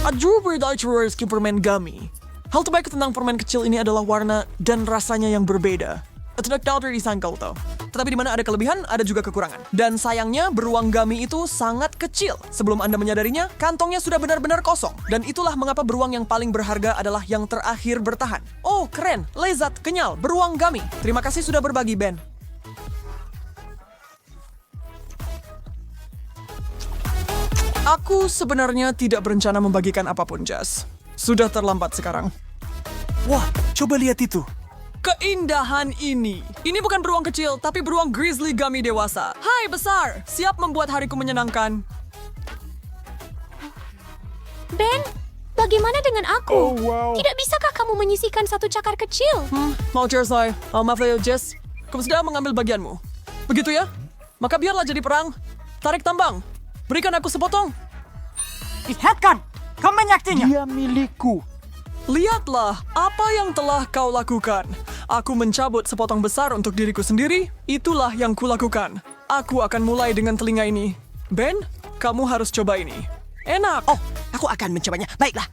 Strawberry Daichurerski permen gummy. Hal terbaik tentang permen kecil ini adalah warna dan rasanya yang berbeda. Tidak tahu disangkal toh. Tetapi di mana ada kelebihan, ada juga kekurangan. Dan sayangnya, beruang gummy itu sangat kecil. Sebelum Anda menyadarinya, kantongnya sudah benar-benar kosong. Dan itulah mengapa beruang yang paling berharga adalah yang terakhir bertahan. Oh, keren, lezat, kenyal, beruang gummy. Terima kasih sudah berbagi, Ben. Aku sebenarnya tidak berencana membagikan apapun, Jazz. Sudah terlambat sekarang. Wah, coba lihat itu. Keindahan ini. Ini bukan beruang kecil, tapi beruang grizzly gummy dewasa. Hai besar, siap membuat hariku menyenangkan. Ben, bagaimana dengan aku? Oh, wow. Tidak bisakah kamu menyisihkan satu cakar kecil? Mau Jersey, maaf ya Jess. Kamu sudah mengambil bagianmu. Begitu ya? Maka biarlah jadi perang. Tarik tambang. Berikan aku sepotong. Lihatkan, kau menyaktinya. Dia milikku. Lihatlah apa yang telah kau lakukan. Aku mencabut sepotong besar untuk diriku sendiri. Itulah yang kulakukan. Aku akan mulai dengan telinga ini. Ben, kamu harus coba ini. Enak. Oh, aku akan mencobanya. Baiklah,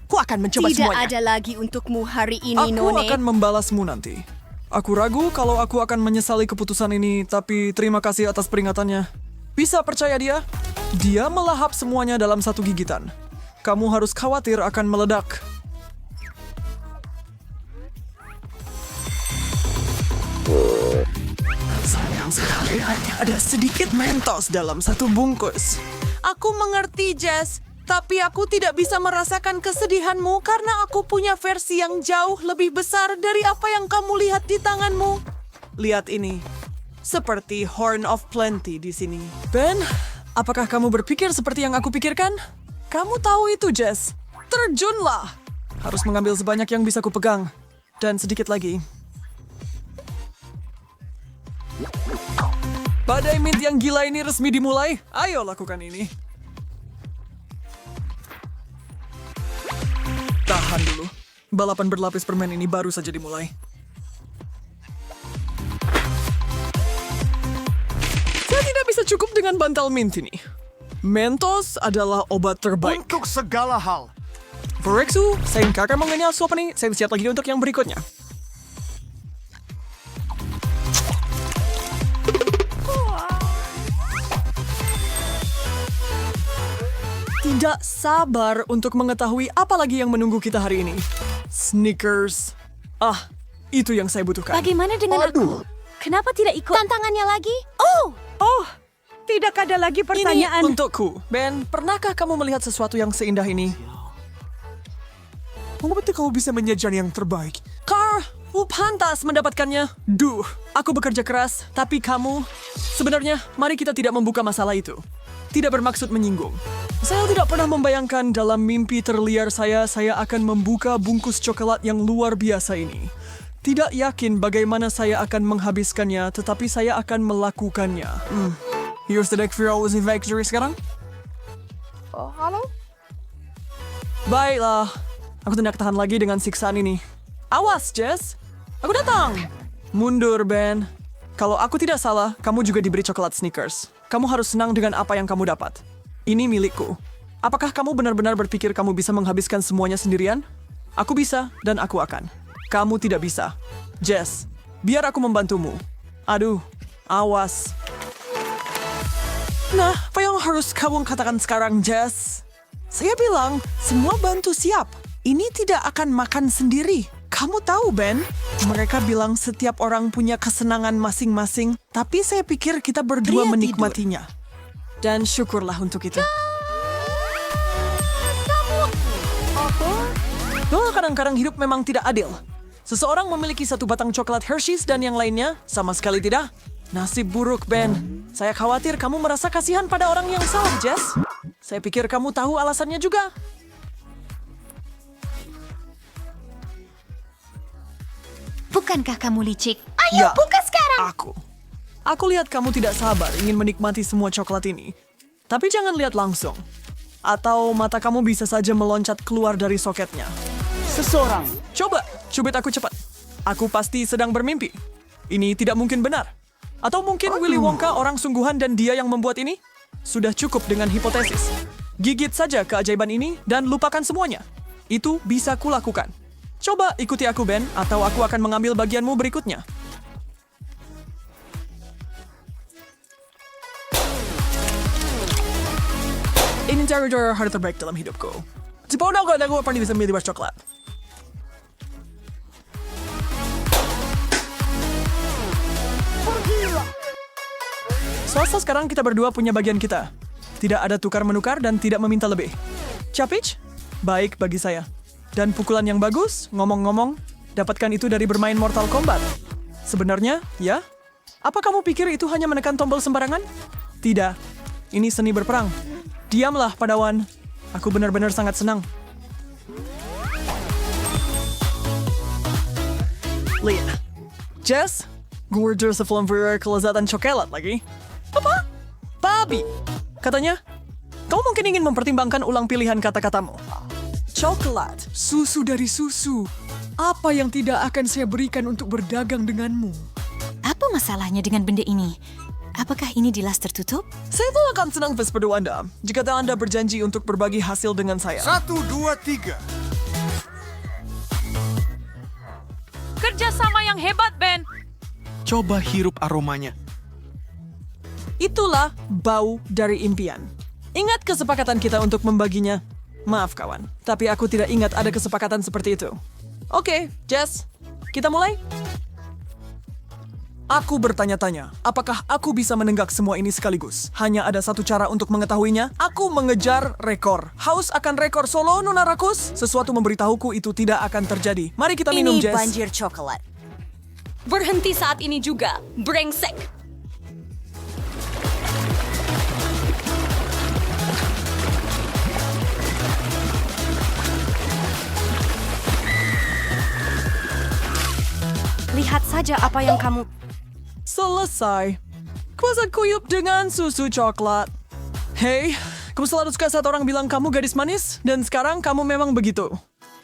aku akan mencoba Tidak semuanya. ada lagi untukmu hari ini, Aku None. akan membalasmu nanti. Aku ragu kalau aku akan menyesali keputusan ini, tapi terima kasih atas peringatannya. Bisa percaya dia? Dia melahap semuanya dalam satu gigitan. Kamu harus khawatir akan meledak. Sayang sekali, hanya ada sedikit Mentos dalam satu bungkus. Aku mengerti, Jess. Tapi aku tidak bisa merasakan kesedihanmu karena aku punya versi yang jauh lebih besar dari apa yang kamu lihat di tanganmu. Lihat ini. Seperti Horn of Plenty di sini. Ben, apakah kamu berpikir seperti yang aku pikirkan? Kamu tahu itu, Jess. Terjunlah. Harus mengambil sebanyak yang bisa kupegang. Dan sedikit lagi. Badai mint yang gila ini resmi dimulai. Ayo lakukan ini. Tahan dulu. Balapan berlapis permen ini baru saja dimulai. Saya tidak bisa cukup dengan bantal mint ini. Mentos adalah obat terbaik. Untuk segala hal. Foreksu, saya kakak mengenal suap nih. Saya siap lagi untuk yang berikutnya. Tidak sabar untuk mengetahui apa lagi yang menunggu kita hari ini. Snickers. Ah, itu yang saya butuhkan. Bagaimana dengan aku? Kenapa tidak ikut tantangannya lagi? Oh, tidak ada lagi Ini pertanyaan. untukku. Ben, pernahkah kamu melihat sesuatu yang seindah ini? Mengapa kamu bisa menyajikan yang terbaik? Car, pantas mendapatkannya. Duh, aku bekerja keras, tapi kamu... Sebenarnya, mari kita tidak membuka masalah itu. Tidak bermaksud menyinggung. Saya tidak pernah membayangkan dalam mimpi terliar saya akan membuka bungkus coklat yang luar biasa ini. Tidak yakin bagaimana saya akan menghabiskannya, tetapi saya akan melakukannya. Here's the deck for always in victory sekarang. Oh, halo? Baiklah, aku tidak tahan lagi dengan siksaan ini. Awas, Jess. Aku datang. Mundur, Ben. Kalau aku tidak salah, kamu juga diberi coklat Snickers. Kamu harus senang dengan apa yang kamu dapat. Ini milikku. Apakah kamu benar-benar berpikir kamu bisa menghabiskan semuanya sendirian? Aku bisa, dan aku akan. Kamu tidak bisa. Jess, biar aku membantumu. Aduh, awas. Nah, apa yang harus kamu katakan sekarang, Jess? Saya bilang, semua bantu siap. Ini tidak akan makan sendiri. Kamu tahu, Ben? Mereka bilang setiap orang punya kesenangan masing-masing, tapi saya pikir kita berdua Pria menikmatinya. Dan syukurlah untuk itu. Oh, kadang-kadang hidup memang tidak adil. Seseorang memiliki satu batang coklat Hershey's dan yang lainnya sama sekali tidak. Nasib buruk, Ben. Saya khawatir kamu merasa kasihan pada orang yang salah, Jess. Saya pikir kamu tahu alasannya juga. Bukankah kamu licik? Ya, Ayo, buka sekarang! Aku lihat kamu tidak sabar ingin menikmati semua coklat ini. Tapi jangan lihat langsung. Atau mata kamu bisa saja meloncat keluar dari soketnya. Seseorang. Coba, cubit aku cepat. Aku pasti sedang bermimpi. Ini tidak mungkin benar. Atau mungkin Willy Wonka orang sungguhan dan dia yang membuat ini? Sudah cukup dengan hipotesis. Gigit saja keajaiban ini dan lupakan semuanya. Itu bisa kulakukan. Coba ikuti aku, Ben, atau aku akan mengambil bagianmu berikutnya. Ini cara hari terbaik dalam hidupku. Sepono ko na ako pernah bisa milih coklat. Selasa sekarang kita berdua punya bagian kita. Tidak ada tukar-menukar dan tidak meminta lebih. Capich? Baik bagi saya. Dan pukulan yang bagus, ngomong-ngomong, dapatkan itu dari bermain Mortal Kombat. Sebenarnya, ya? Apa kamu pikir itu hanya menekan tombol sembarangan? Tidak. Ini seni berperang. Diamlah, Padawan. Aku benar-benar sangat senang. Lihat. Jess, gorgeous flamboyant kelezatan coklat lagi. Apa? Babi. Katanya, kamu mungkin ingin mempertimbangkan ulang pilihan kata-katamu. Coklat. Susu dari susu. Apa yang tidak akan saya berikan untuk berdagang denganmu? Apa masalahnya dengan benda ini? Apakah ini di las tertutup? Saya tuh akan senang Vespedo Anda jika Anda berjanji untuk berbagi hasil dengan saya. 1, 2, 3. Kerjasama yang hebat, Ben. Coba hirup aromanya. Itulah bau dari impian. Ingat kesepakatan kita untuk membaginya? Maaf kawan, tapi aku tidak ingat ada kesepakatan seperti itu. Oke, Jess, kita mulai? Aku bertanya-tanya, apakah aku bisa menenggak semua ini sekaligus? Hanya ada satu cara untuk mengetahuinya. Aku mengejar rekor. Haus akan rekor solo, Nona Rakus? Sesuatu memberitahuku itu tidak akan terjadi. Mari kita minum, Ini Jess. banjir coklat. Berhenti saat ini juga, brengsek. Lihat saja apa yang kamu... Selesai. Kuasa kuyup dengan susu coklat. Hei, kamu selalu suka saat orang bilang kamu gadis manis, dan sekarang kamu memang begitu.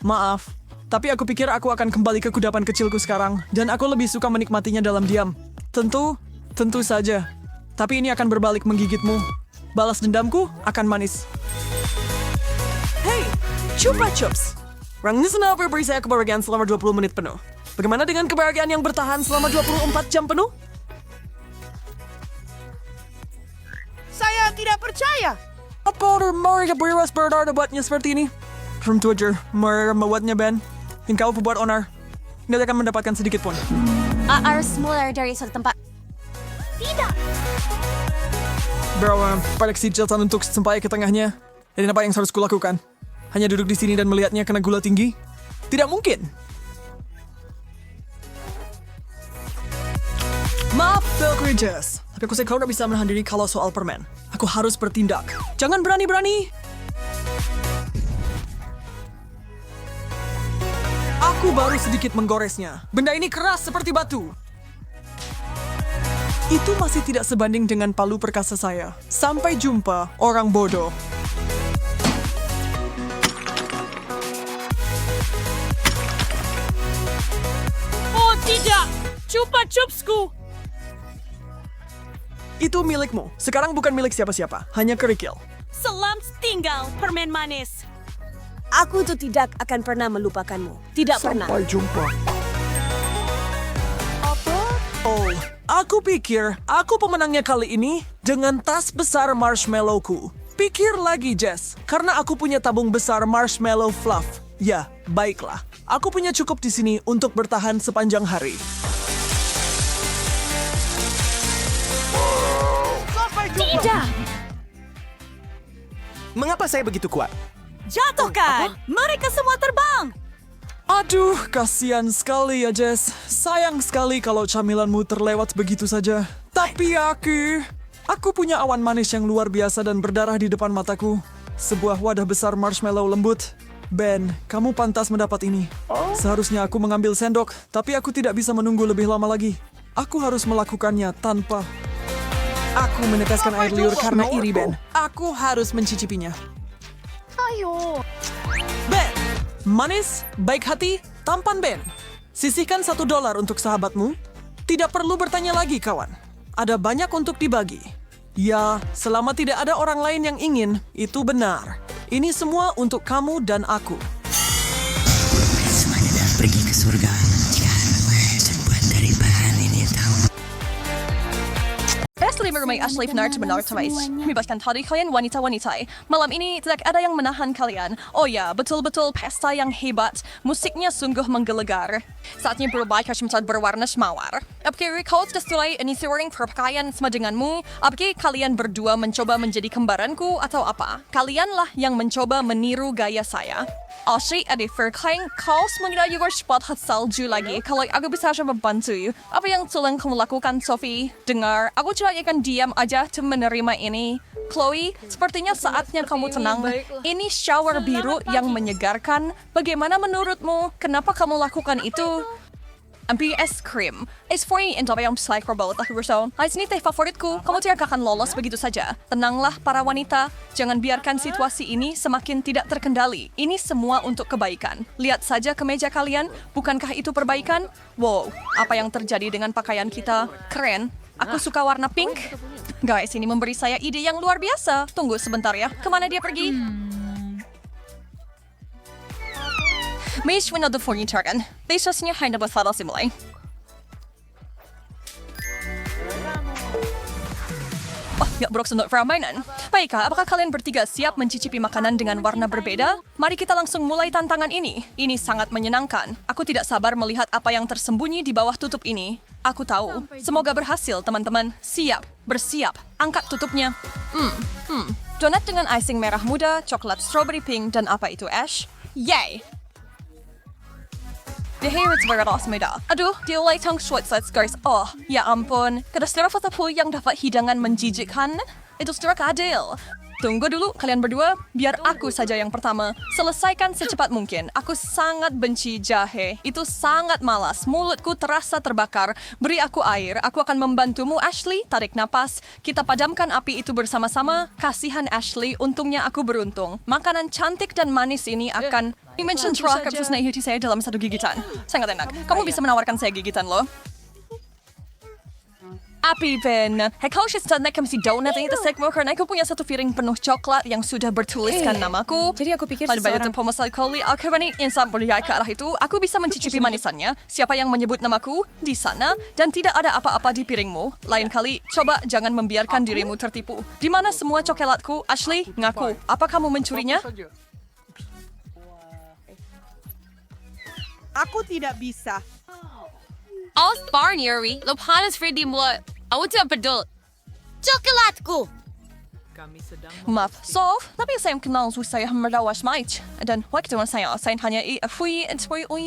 Maaf, tapi aku pikir aku akan kembali ke kudapan kecilku sekarang, dan aku lebih suka menikmatinya dalam diam. Tentu saja. Tapi ini akan berbalik menggigitmu. Balas dendamku akan manis. Hei, Chupa Chups. Rang Nisana beri saya kebahagiaan selama 20 menit penuh. Bagaimana dengan kebahagiaan yang bertahan selama 24 jam penuh? Saya tidak percaya. Apa mereka bebas berdar buatnya seperti ini? From Twitter, mereka membuatnya Ben. Dan kau pembuat onar. Tidak akan mendapatkan sedikit pun. Harus mulai dari suatu tempat. Tidak. Bawa pada kesejahteraan untuk sampai ke tengahnya. Dan apa yang harus kulakukan? Hanya duduk di sini dan melihatnya kena gula tinggi? Tidak mungkin. Maaf, Belkri Jess. Tapi aku kau tidak bisa menahan diri kalau soal permen. Aku harus bertindak. Jangan berani-berani. Aku baru sedikit menggoresnya. Benda ini keras seperti batu. Itu masih tidak sebanding dengan palu perkasa saya. Sampai jumpa, orang bodoh. Oh tidak, Chupa Chupsku. Itu milikmu. Sekarang bukan milik siapa-siapa. Hanya kerikil. Selamat tinggal, permen manis. Aku tuh tidak akan pernah melupakanmu. Tidak pernah. Sampai jumpa. Oh, aku pikir aku pemenangnya kali ini dengan tas besar marshmallowku. Pikir lagi, Jess. Karena aku punya tabung besar marshmallow fluff. Ya, baiklah. Aku punya cukup di sini untuk bertahan sepanjang hari. Tidak. Mengapa saya begitu kuat? Jatuhkan. Mereka semua terbang. Aduh, kasihan sekali ya, Jess. Sayang sekali kalau camilanmu terlewat begitu saja. Tapi aku punya awan manis yang luar biasa dan berdarah di depan mataku. Sebuah wadah besar marshmallow lembut. Ben, kamu pantas mendapat ini. Seharusnya aku mengambil sendok, tapi aku tidak bisa menunggu lebih lama lagi. Aku harus melakukannya tanpa... Aku meneteskan air liur karena iri, Ben. Aku harus mencicipinya. Ayo. Ben, manis, baik hati, tampan Ben. Sisihkan $1 untuk sahabatmu. Tidak perlu bertanya lagi, kawan. Ada banyak untuk dibagi. Ya, selama tidak ada orang lain yang ingin, itu benar. Ini semua untuk kamu dan aku. Semuanya dah pergi ke surga. Jika hardware terbuat dari bahan ini tahu. Ashley merumai Ashley benar terbais. Membebaskan tadi kalian wanita-wanita. Malam ini tidak ada yang menahan kalian. Oh ya, betul-betul pesta yang hebat. Musiknya sungguh menggelegar. Saatnya berubah ke semcat berwarna semawar. Apakah kau sudah mulai ini sering berpakaian sama denganmu? Apakah kalian berdua mencoba menjadi kembaranku atau apa? Kalianlah yang mencoba meniru gaya saya. Ashley, ada verklaring kau mengira juga spot salju lagi. Kalau aku bisa membantu, apa yang telah kamu lakukan, Sophie? Dengar, aku cuma akan diam aja untuk menerima ini. Chloe, sepertinya saatnya kamu tenang. Ini shower biru yang menyegarkan. Bagaimana menurutmu? Kenapa kamu lakukan itu? Ambil es krim. Es free and yang psychobot aku bersama. Ini teh favoritku. Kamu tidak akan lolos begitu saja. Tenanglah para wanita. Jangan biarkan situasi ini semakin tidak terkendali. Ini semua untuk kebaikan. Lihat saja ke meja kalian. Bukankah itu perbaikan? Wow, apa yang terjadi dengan pakaian kita? Keren. Aku suka warna pink. Guys, ini memberi saya ide yang luar biasa. Tunggu sebentar ya. Kemana dia pergi? Mish winod furniture kan. Lesosnya hanya berfala simulai. Oh, ya buruk untuk permainan. Baiklah, apakah kalian bertiga siap mencicipi makanan dengan warna berbeda? Mari kita langsung mulai tantangan ini. Ini sangat menyenangkan. Aku tidak sabar melihat apa yang tersembunyi di bawah tutup ini. Aku tahu. Semoga berhasil, teman-teman. Siap, bersiap. Angkat tutupnya. Donat dengan icing merah muda, coklat strawberry pink, dan apa itu, Ash? Yay! The hair is very awesome dah. Aduh, dia tang shorts guys. Oh, ya ampun. Kada saudara foto yang dapat hidangan menjijikkan. Itu saudara adil. Tunggu dulu kalian berdua, biar aku saja yang pertama. Selesaikan secepat mungkin. Aku sangat benci jahe. Itu sangat malas. Mulutku terasa terbakar. Beri aku air. Aku akan membantumu, Ashley. Tarik napas. Kita padamkan api itu bersama-sama. Kasihan Ashley, untungnya aku beruntung. Makanan cantik dan manis ini akan dimension terakhir hati saya dalam satu gigitan. Sangat enak. Kamu bisa menawarkan saya gigitan loh. Api Ben, kau sudah naik si donat ini tersekmo karena aku punya satu piring penuh coklat yang sudah bertuliskan namaku. Jadi aku pikir Pada seseorang... banyak pemasal kali, aku berani insan berdaya ke arah itu. Aku bisa mencicipi manisannya. Siapa yang menyebut namaku di sana dan tidak ada apa-apa di piringmu. Lain kali, coba jangan membiarkan dirimu tertipu. Di mana semua coklatku, Ashley? Ngaku. Apa kamu mencurinya? Aku tidak bisa. Barnyeri, lo panas Freddy mulai. Aku tidak pedul. Coklatku! Maaf, tapi saya kenal saya merawas Mike. Dan waktu saya hanya fui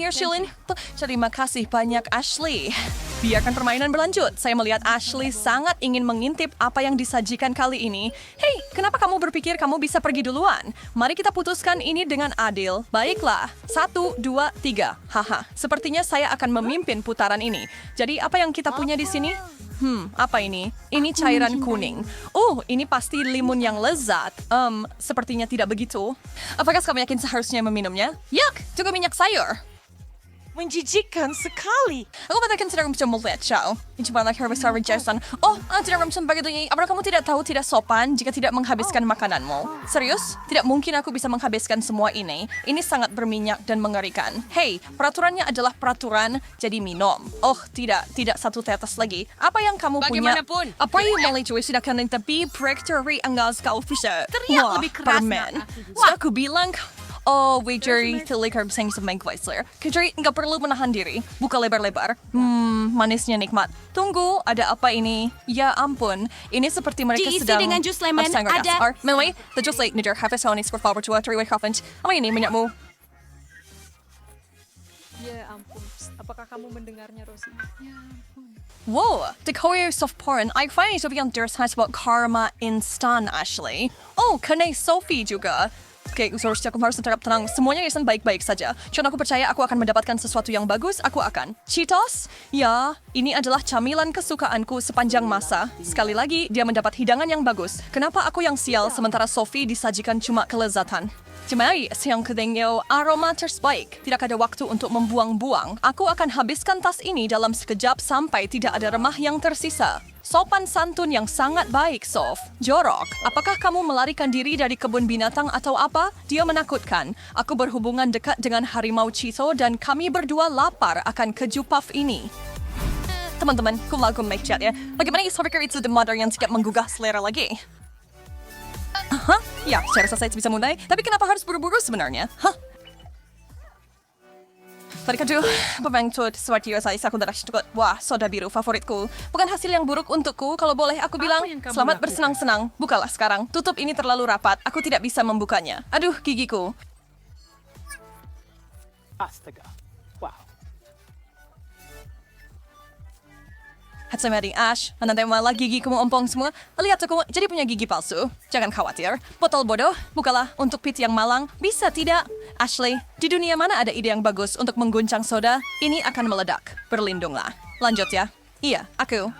shilin. Terima kasih banyak, Ashley. Biarkan permainan berlanjut. Saya melihat Ashley sangat ingin mengintip apa yang disajikan kali ini. Hei, kenapa kamu berpikir kamu bisa pergi duluan? Mari kita putuskan ini dengan adil. Baiklah, 1, 2, 3. Haha, sepertinya saya akan memimpin putaran ini. Jadi apa yang kita punya di sini? Apa ini? Ini cairan kuning. Ini pasti limun yang lezat. Sepertinya tidak begitu. Apakah kamu yakin seharusnya meminumnya? Yuk, juga minyak sayur. Menjijikkan sekali. Aku katakan tidak bisa melihat show. Ini cuma like harus harus Jason. Tidak bisa begitu ini. Apakah kamu tidak tahu tidak sopan jika tidak menghabiskan makananmu? Serius? Tidak mungkin aku bisa menghabiskan semua ini. Ini sangat berminyak dan mengerikan. Hey, peraturannya adalah peraturan, jadi minum. Tidak satu tetes lagi. Apa yang kamu punya? Bagaimanapun. Apa yang melecui sudah kena tapi breakthrough anggas kau bisa. Teriak lebih keras, Permen. Sudah aku bilang. Wager telikar bising sa Meg Weisler. Kajari, nggak perlu menahan diri. Buka lebar-lebar. Manisnya nikmat. Tunggu, ada apa ini? Ya ampun, ini seperti mereka Diisi sedang... dengan jus lemon, ada- Melway, the jus like Niger Half Honey Score Flower 2 3-way coffin. Apa ini minyakmu? Ya ampun, apakah kamu mendengarnya, Rosie? Whoa, the Couriers of Porn. I finally saw yang there's about karma instan, Ashley. Kanay Sophie juga. Oke, aku harus tetap tenang. Semuanya akan baik-baik saja. Cuman aku percaya aku akan mendapatkan sesuatu yang bagus. Aku akan. Cheetos? Ya, ini adalah camilan kesukaanku sepanjang masa. Sekali lagi, dia mendapat hidangan yang bagus. Kenapa aku yang sial sementara Sophie disajikan cuma kelezatan? Cemai, siang kedengyo, aroma terbaik. Tidak ada waktu untuk membuang-buang. Aku akan habiskan tas ini dalam sekejap sampai tidak ada remah yang tersisa. Sopan santun yang sangat baik, Sof. Jorok, apakah kamu melarikan diri dari kebun binatang atau apa? Dia menakutkan. Aku berhubungan dekat dengan harimau Cheeto dan kami berdua lapar akan keju puff ini. Teman-teman, kumlakum make chat ya. Bagaimana Sof pikir itu the mother yang sikap menggugah selera lagi? Hah? Ya, saya rasa saya bisa mulai. Tapi kenapa harus buru-buru sebenarnya? Hah? Tadi pembentuk seperti saya aku darah cukup. Wah, soda biru favoritku. Bukan hasil yang buruk untukku. Kalau boleh aku bilang, selamat bersenang-senang. Bukalah sekarang. Tutup ini terlalu rapat. Aku tidak bisa membukanya. Aduh, gigiku. Astaga. Wow. Hatsamari Ash, nanti malah gigiku ompong semua. Lihat aku jadi punya gigi palsu. Jangan khawatir. Botol bodoh, bukalah untuk pit yang malang. Bisa tidak? Ashley, di dunia mana ada ide yang bagus untuk mengguncang soda? Ini akan meledak. Berlindunglah. Lanjut ya. Iya,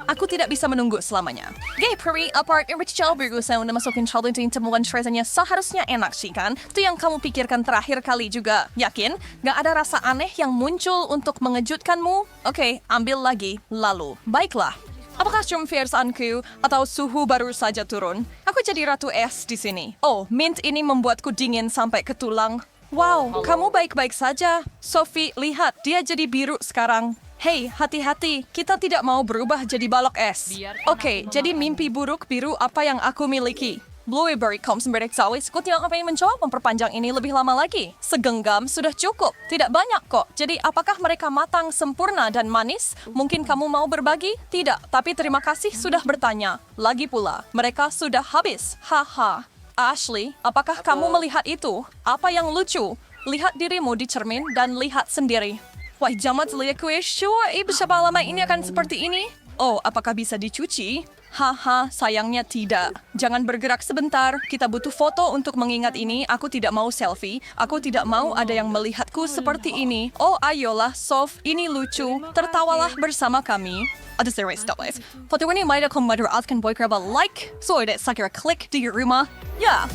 aku tidak bisa menunggu selamanya. Gay Peri apart Rachel berusaha untuk masukin challenge yang temuan rasanya seharusnya enak sih kan? Itu yang kamu pikirkan terakhir kali juga. Yakin? Gak ada rasa aneh yang muncul untuk mengejutkanmu? Oke, ambil lagi. Lalu, baiklah. Apakah cuma fiersaanku atau suhu baru saja turun? Aku jadi ratu es di sini. Oh, mint ini membuatku dingin sampai ke tulang. Wow, kamu baik-baik saja. Sophie, lihat, dia jadi biru sekarang. Hei, hati-hati, kita tidak mau berubah jadi balok es. Oke, jadi mimpi buruk biru apa yang aku miliki? Blueberry Combs Sawis, aku tidak ingin mencoba memperpanjang ini lebih lama lagi. Segenggam sudah cukup, tidak banyak kok. Jadi apakah mereka matang, sempurna, dan manis? Mungkin kamu mau berbagi? Tidak, tapi terima kasih sudah bertanya. Lagi pula, mereka sudah habis. Haha. Ashley, apakah kamu melihat itu? Apa yang lucu? Lihat dirimu di cermin dan lihat sendiri. Wah, jamat lihat kue. Sure, berapa lama ini akan seperti ini? Oh, apakah bisa dicuci? Haha, sayangnya tidak. Jangan bergerak sebentar. Kita butuh foto untuk mengingat ini. Aku tidak mau selfie. Aku tidak mau ada yang melihatku seperti ini. Oh, ayolah, Sof. Ini lucu. Tertawalah bersama kami. Ada series stop guys. Foto ini may aku madaratkan boy keraba like. So, ada saya klik di rumah. Ya.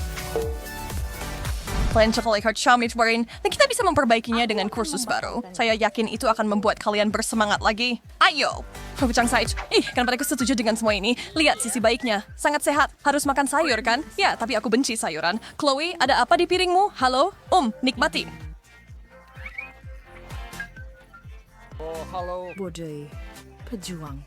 Plan chocolate heart charm itu barin, dan kita bisa memperbaikinya dengan kursus baru. Saya yakin itu akan membuat kalian bersemangat lagi. Ayo! Perbincang Saij, kenapa aku setuju dengan semua ini? Lihat sisi baiknya. Sangat sehat. Harus makan sayur kan? Ya, tapi aku benci sayuran. Chloe, ada apa di piringmu? Halo? Nikmati. Bodai. Pejuang.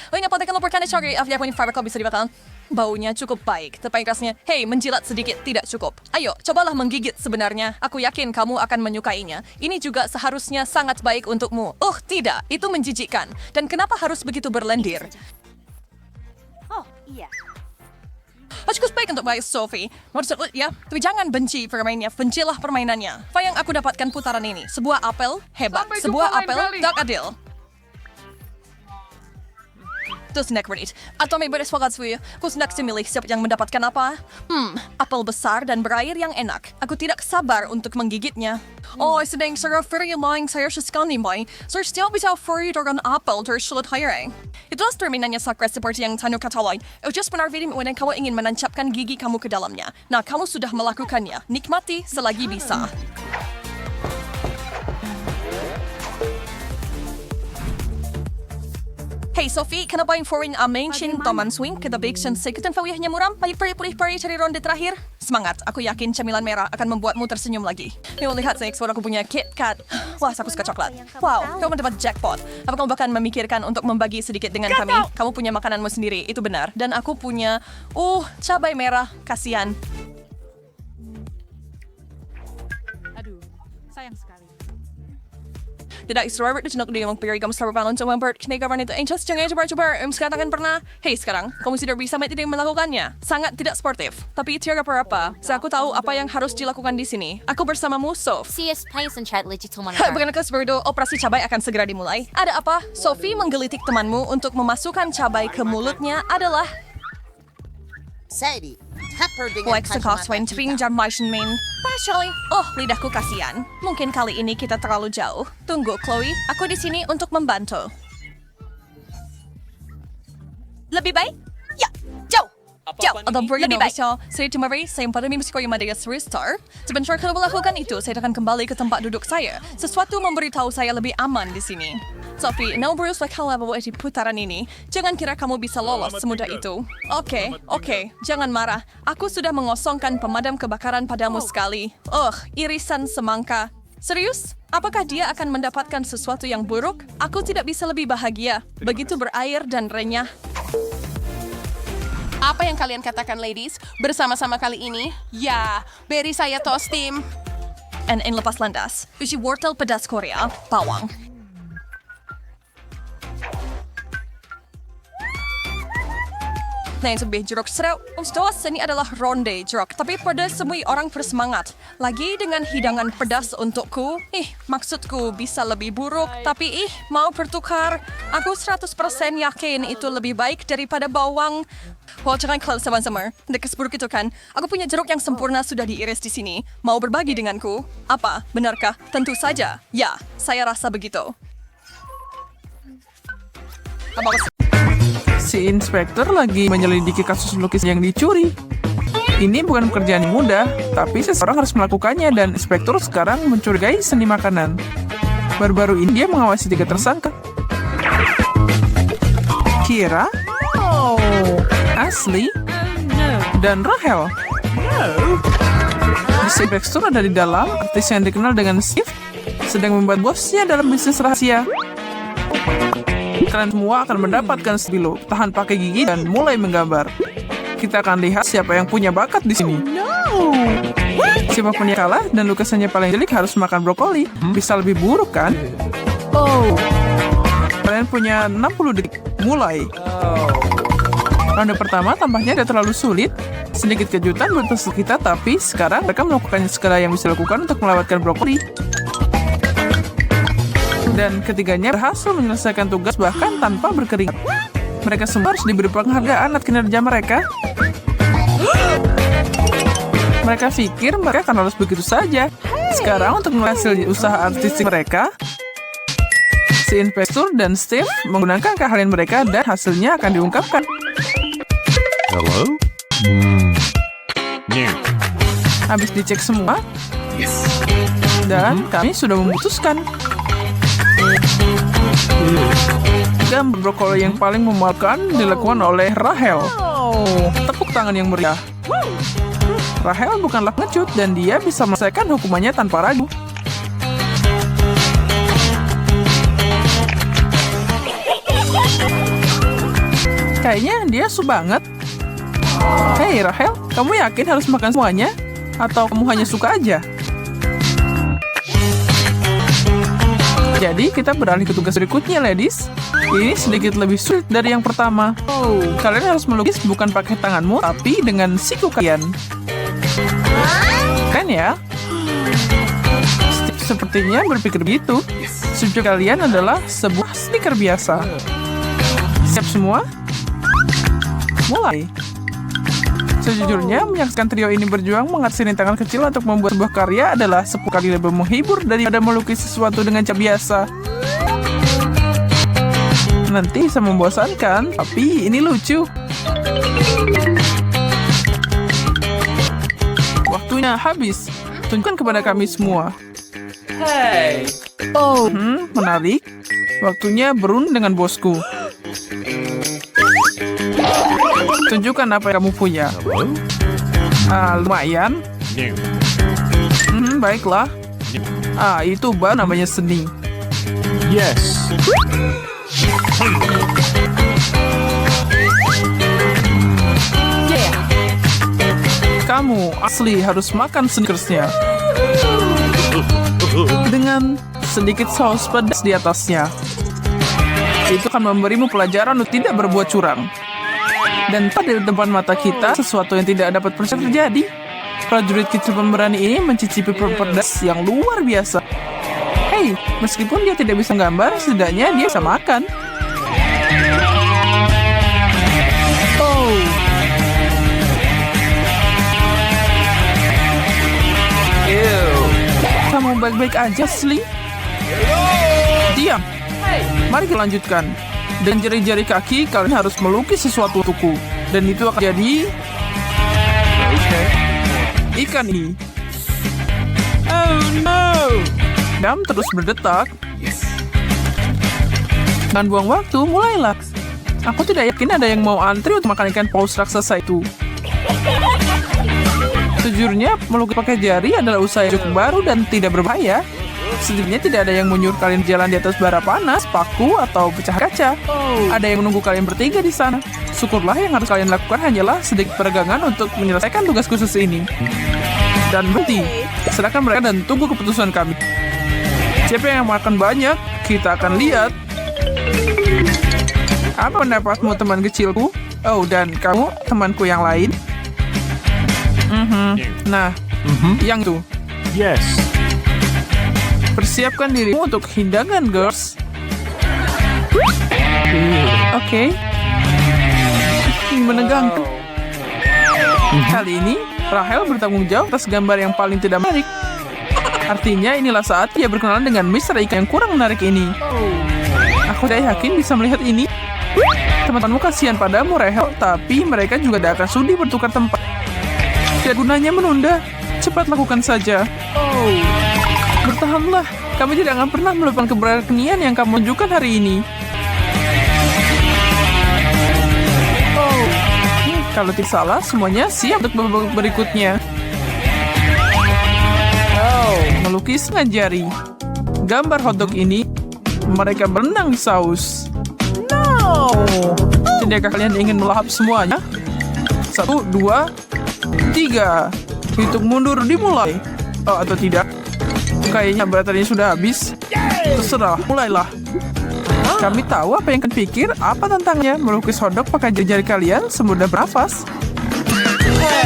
Oh, ini apa laporkan cari after aku ini fiber club bisa dibatalkan. Baunya cukup baik, tapi rasanya, hei, menjilat sedikit tidak cukup. Ayo, cobalah menggigit sebenarnya. Aku yakin kamu akan menyukainya. Ini juga seharusnya sangat baik untukmu. Oh, tidak, itu menjijikkan. Dan kenapa harus begitu berlendir? Oh, iya. Cukup baik untuk baik Sophie. Maksud ya, tapi jangan benci permainannya, bencilah permainannya. Apa yang aku dapatkan putaran ini? Sebuah apel hebat, sebuah apel tak adil. Terus neck read. Atau may bereswakat suya. Kus nak similih siapa yang mendapatkan apa? Apel besar dan berair yang enak. Aku tidak sabar untuk menggigitnya. Oh, sedang saya very lying saya sekali mai. Saya still bisa free dengan apel dari sulit hiring. Itulah terminannya sakra seperti yang Tanu katakan. Just benar video when kamu ingin menancapkan gigi kamu ke dalamnya. Nah, kamu sudah melakukannya. Nikmati selagi bisa. Hey Sophie, kenapa yang foreign mention Toman Swing kita bikin sedikit fawihnya muram? Balik peri cari ronde terakhir. Semangat, aku yakin camilan merah akan membuatmu tersenyum lagi. Nih, lihat saya aku punya KitKat. Wah, aku suka coklat. Wow, kamu mendapat jackpot. Apa kamu bahkan memikirkan untuk membagi sedikit dengan kami? Kamu punya makananmu sendiri, itu benar. Dan aku punya, cabai merah, kasihan. Aduh, sayang sekali. Tidak Robert itu nak dia mengpiri kamu sabar balon sama Bert kenapa itu anxious jangan coba sekarang pernah hey sekarang kamu sudah bisa tidak melakukannya sangat tidak sportif tapi tidak apa-apa saya aku tahu apa yang harus dilakukan di sini aku bersamamu Sof CS Place and Chat Legit Tuman. Bukan Berdo operasi cabai akan segera dimulai ada apa Sophie menggelitik temanmu untuk memasukkan cabai ke mulutnya adalah Like sekoswain pinjam Martian Main. Partially. Oh, lidahku kasihan. Mungkin kali ini kita terlalu jauh. Tunggu, Chloe. Aku di sini untuk membantu. Lebih baik? Ya, jauh. Ya, atau lebih baik. Saya temari, saya memahami musik yang ada restart. Sebentar kalau melakukan itu, saya akan kembali ke tempat duduk saya. Sesuatu memberitahu saya lebih aman di sini. Tapi, berusaha kalau bawa di putaran ini, jangan kira kamu bisa lolos semudah itu. Oke, jangan marah. Aku sudah mengosongkan pemadam kebakaran padamu sekali. Irisan semangka. Serius? Apakah dia akan mendapatkan sesuatu yang buruk? Aku tidak bisa lebih bahagia. Begitu berair dan renyah. Apa yang kalian katakan, ladies? Bersama-sama kali ini? Ya, beri saya toast, tim. And lepas landas. Uji wortel pedas Korea, bawang. Nah, yang lebih jeruk serau. Setelah ini adalah ronde jeruk, tapi pada semua orang bersemangat. Lagi dengan hidangan pedas untukku. Maksudku bisa lebih buruk, tapi mau bertukar. Aku 100% yakin itu lebih baik daripada bawang. Jangan kalau sama-sama. Dekat seburuk itu kan. Aku punya jeruk yang sempurna sudah diiris di sini. Mau berbagi denganku? Apa? Benarkah? Tentu saja. Ya, saya rasa begitu. Si inspektur lagi menyelidiki kasus lukis yang dicuri. Ini bukan pekerjaan yang mudah, tapi seseorang harus melakukannya dan inspektur sekarang mencurigai seni makanan. Baru-baru ini dia mengawasi 3 tersangka. Kira, Ashley, dan Rahel. Si inspektur ada di dalam, artis yang dikenal dengan Steve, sedang membuat bosnya dalam bisnis rahasia. Kalian semua akan mendapatkan sebilo, tahan pakai gigi dan mulai menggambar. Kita akan lihat siapa yang punya bakat di sini. Siapapun yang kalah dan lukisannya paling jelek harus makan brokoli. Bisa lebih buruk kan? Kalian punya 60 detik. Mulai. Ronde pertama tampaknya tidak terlalu sulit. Sedikit kejutan buat peserta kita, tapi sekarang mereka melakukan segala yang bisa dilakukan untuk melewatkan brokoli. Dan ketiganya berhasil menyelesaikan tugas bahkan tanpa berkeringat. Mereka semua harus diberi penghargaan atas kinerja mereka. Mereka pikir mereka akan lolos begitu saja. Sekarang untuk menghasil usaha artistik mereka, si inspektur dan Steve menggunakan keahlian mereka dan hasilnya akan diungkapkan. Hello? Habis dicek semua, dan kami sudah memutuskan. Gambar brokoli yang paling memalukan dilakukan oleh Rahel. Tepuk tangan yang meriah. Rahel bukanlah pengecut dan dia bisa menyelesaikan hukumannya tanpa ragu. Kayaknya dia banget. Hei Rahel, kamu yakin harus makan semuanya? Atau kamu hanya suka aja? Jadi kita beralih ke tugas berikutnya, ladies. Ini sedikit lebih sulit dari yang pertama. Kalian harus melukis bukan pakai tanganmu, tapi dengan siku kalian. Keren ya? Sepertinya berpikir begitu. Subjek kalian adalah sebuah stiker biasa. Siap semua? Mulai. Sejujurnya, menyaksikan trio ini berjuang mengangkat rintangan kecil untuk membuat sebuah karya adalah 10 kali lebih menghibur daripada melukis sesuatu dengan cat biasa. Nanti bisa membosankan, tapi ini lucu. Waktunya habis. Tunjukkan kepada kami semua. Hey! Menarik. Waktunya berunding dengan bosku. Tunjukkan apa yang kamu punya. Lumayan. Baiklah. Itu baru namanya seni. Yes. Kamu asli harus makan sneakersnya. Dengan sedikit saus pedas di atasnya. Itu akan memberimu pelajaran untuk tidak berbuat curang. Dan pada depan mata kita, sesuatu yang tidak dapat terjadi. Prajurit kecil pemberani ini mencicipi pedas yang luar biasa. Hei, meskipun dia tidak bisa gambar, setidaknya dia bisa makan. Kamu baik-baik aja, Ashley? Diam. Mari kita lanjutkan. Dan jari-jari kaki, kalian harus melukis sesuatu untukku. Dan itu akan jadi ikan ini. Oh no! Jam terus berdetak. Dengan buang waktu, mulailah. Aku tidak yakin ada yang mau antri untuk makan ikan paus raksasa itu. Sejujurnya, melukis pakai jari adalah usaha yang cukup baru dan tidak berbahaya. Setidaknya tidak ada yang menyuruh kalian jalan di atas bara panas, paku, atau pecah kaca. Ada yang menunggu kalian bertiga di sana. Syukurlah yang harus kalian lakukan hanyalah sedikit peregangan untuk menyelesaikan tugas khusus ini. Dan berhenti. Serahkan mereka dan tunggu keputusan kami. Siapa yang makan banyak, kita akan lihat. Apa pendapatmu, teman kecilku? Oh, dan kamu, temanku yang lain? Nah, yang itu. Yes. Persiapkan dirimu untuk hidangan, girls. Oke. Menegangkan. Kali ini, Rahel bertanggung jawab atas gambar yang paling tidak menarik. Artinya, inilah saat ia berkenalan dengan Mr. Ikan yang kurang menarik ini. Aku tidak yakin bisa melihat ini. Teman-temanmu kasihan padamu, Rahel, tapi mereka juga tidak akan sudi bertukar tempat. Tidak gunanya menunda. Cepat lakukan saja. Bertahanlah. Kami tidak akan pernah melupakan keberanian yang kamu tunjukkan hari ini. Kalau tidak salah, semuanya siap untuk babak berikutnya. Melukis dengan jari. Gambar hotdog ini, mereka berenang di saus. Tidakkah kalian ingin melahap semuanya? 1, 2, 3. Hitung mundur dimulai. Oh, atau tidak? Kayaknya beratannya sudah habis. Terserah, mulailah. Kami tahu apa yang kalian pikir. Apa tantangannya? Melukis hotdog pakai jari-jari kalian semudah bernafas.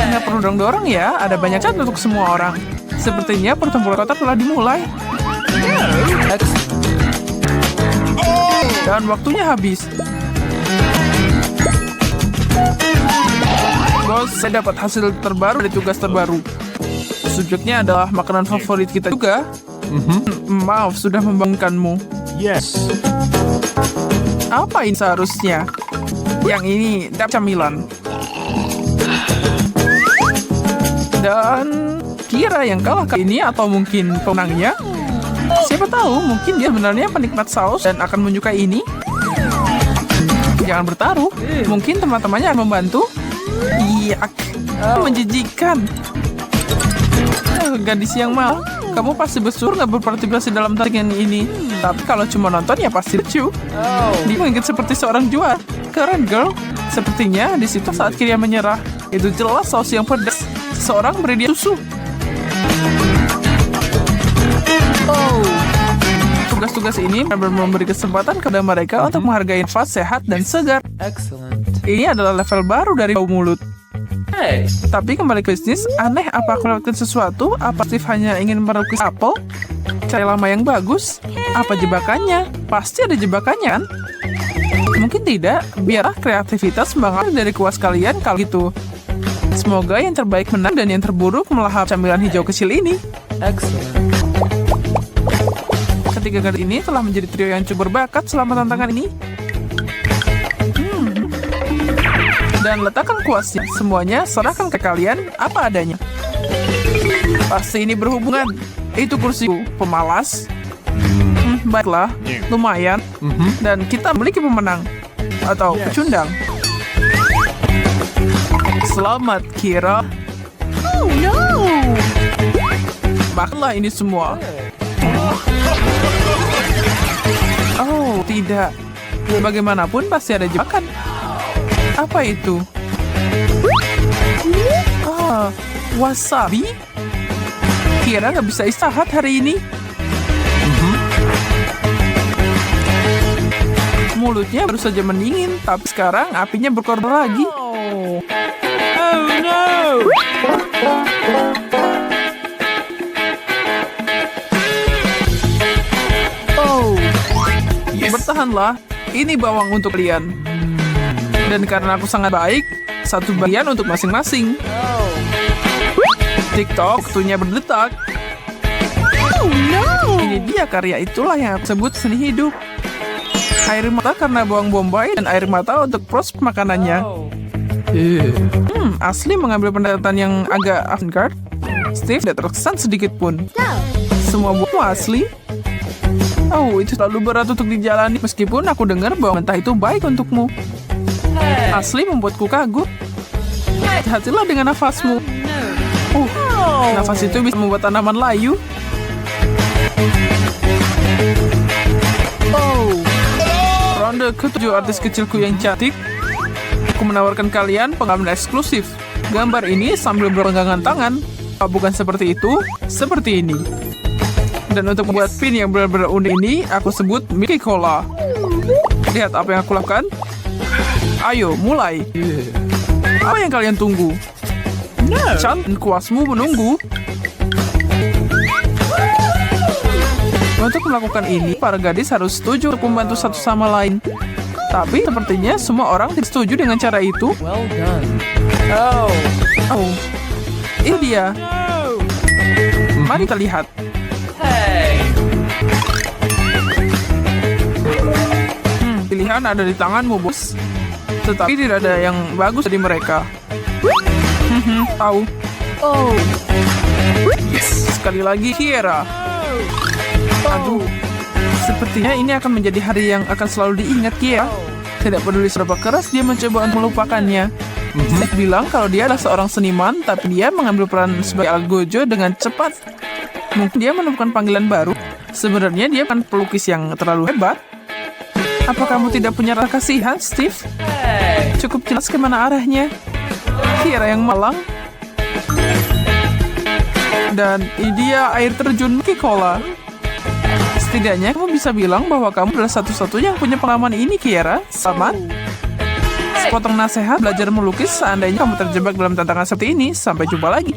Nggak perlu dorong-dorong ya. Ada banyak cat untuk semua orang. Sepertinya pertempuran kota telah dimulai. Dan waktunya habis. Bos, saya dapat hasil terbaru dari tugas terbaru. Subjeknya adalah makanan favorit kita juga. Maaf, sudah membangunkanmu. Yes. Apa ini seharusnya? Yang ini dapat camilan. Dan kira yang kalah kali ini atau mungkin pemenangnya? Siapa tahu, mungkin dia sebenarnya penikmat saus dan akan menyukai ini. Jangan bertaruh, mungkin teman-temannya akan membantu. Yak, menjijikan. Gadis yang mal, kamu pasti besar nggak berpartisipasi dalam tarikan ini. Tapi kalau cuma nonton ya pasti lucu. Dia mengingat seperti seorang juara. Keren, girl. Sepertinya di situ saat Kiria menyerah. Itu jelas saus yang pedas. Seseorang beri dia susu. Tugas-tugas ini memberi kesempatan kepada mereka untuk menghargai nafas sehat dan segar. Ini adalah level baru dari bau mulut. Tapi kembali ke bisnis, aneh apa aku lakukan sesuatu? Apa Steve hanya ingin melukis apel? Cari lama yang bagus? Apa jebakannya? Pasti ada jebakannya kan? Mungkin tidak, biarlah kreativitas mengalir dari kuas kalian kalau gitu. Semoga yang terbaik menang dan yang terburuk melahap camilan hijau kecil ini. Ketiga gadis ini telah menjadi trio yang cukup berbakat selama tantangan ini. Dan letakkan kuasnya. Semuanya serahkan ke kalian apa adanya. Pasti ini berhubungan. Itu kursiku, pemalas. Baiklah, lumayan. Dan kita memiliki pemenang. Atau pecundang. Selamat, Kira. Oh, no. Makanlah ini semua. Oh, tidak. Bagaimanapun pasti ada jebakan. Apa itu? Wasabi? Kira nggak bisa istirahat hari ini. Mulutnya baru saja mendingin, tapi sekarang apinya berkorban lagi. Oh no! Bertahanlah, ini bawang untuk kalian. Dan karena aku sangat baik, satu bagian untuk masing-masing. TikTok, waktunya berdetak. Ini dia karya itulah yang aku sebut seni hidup. Air mata karena bawang bombay dan air mata untuk proses makanannya. Asli mengambil pendekatan yang agak avant-garde. Steve tidak terkesan sedikit pun. Semua buku asli. Oh, itu terlalu berat untuk dijalani. Meskipun aku dengar bahwa mentah itu baik untukmu. Asli membuatku kagum. Hati-hatilah dengan nafasmu. Nafas itu bisa membuat tanaman layu. Ronde ke-7 artis kecilku yang cantik. Aku menawarkan kalian pengalaman eksklusif. Gambar ini sambil berpegangan tangan. Bukan seperti itu, seperti ini. Dan untuk membuat pin yang benar-benar unik ini, aku sebut Mickey Cola. Lihat apa yang aku lakukan. Ayo, mulai. Apa yang kalian tunggu? Chan dan kuasmu menunggu. Untuk melakukan ini, para gadis harus setuju untuk membantu satu sama lain. Tapi sepertinya semua orang tidak setuju dengan cara itu. Oh, ini dia. Mari kita lihat. Pilihan ada di tanganmu, bos. Tetapi tidak ada yang bagus dari mereka. Tahu. Sekali lagi, Kiera. Aduh, sepertinya ini akan menjadi hari yang akan selalu diingat, Kiera. Tidak peduli seberapa keras dia mencoba untuk melupakannya. Steve bilang kalau dia adalah seorang seniman, tapi dia mengambil peran sebagai alat gojo dengan cepat. Mungkin dia menemukan panggilan baru. Sebenarnya dia bukan pelukis yang terlalu hebat. Apa kamu tidak punya rasa kasihan, Steve? Cukup jelas kemana arahnya. Kiera yang malang. Dan ini dia air terjun Mickey Cola. Setidaknya kamu bisa bilang bahwa kamu adalah satu-satunya yang punya pengalaman ini, Kiera. Selamat. Sepotong nasihat belajar melukis seandainya kamu terjebak dalam tantangan seperti ini. Sampai jumpa lagi.